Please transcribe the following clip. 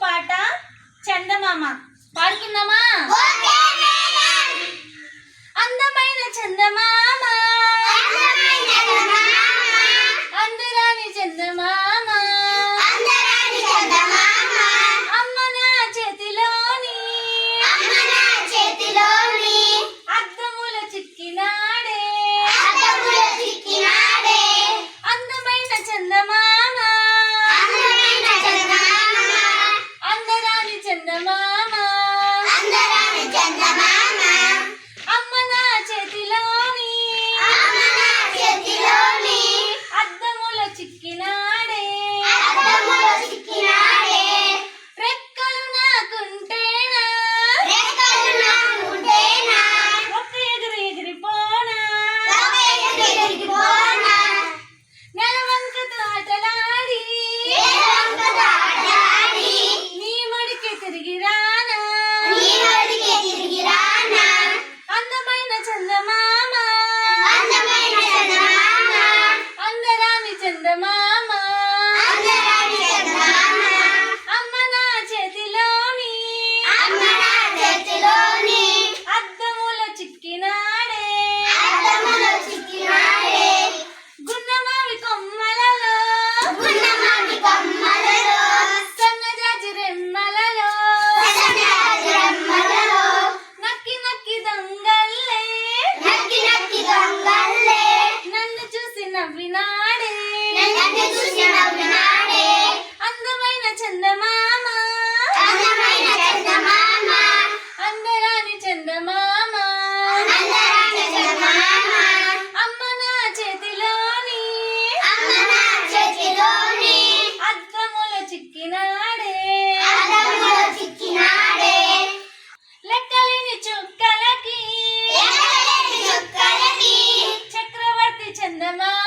పాట చందమామ పాడుకుందామా? అందమైన చందమామ, అందరాని చందమామ, అమ్మ నా చేతిలోని అద్దముల చిక్కినాడే, అందమైన చందమామ, అందరాని చందమామ, అమ్మ నా చేతిలోని అద్దముల చిక్కినాడే, రెక్కలు నాకుంటేనా ఒక్క ఎగురు ఎగిరిపోనా, నెలవంకతో ఆటలాడి నీ మడికి తిరిగి రానా, అందమైన చందమామ, అందరాని చందమామ, అమ్మ నా చేతిలోని అద్దముల చిక్కినాడే, గున్నమావి కొమ్మలలో సన్నజాజి రెమ్మలలో నక్కి నక్కి దొంగల్లే నన్ను చూసి నవ్వినాడే, అందమైన చందమామ, అందరాని చందమామ, అమ్మ నా చేతిలోని అద్దముల చిక్కినాడే, లెక్కలేని చుక్కలకి చక్రవర్తి చందమామ,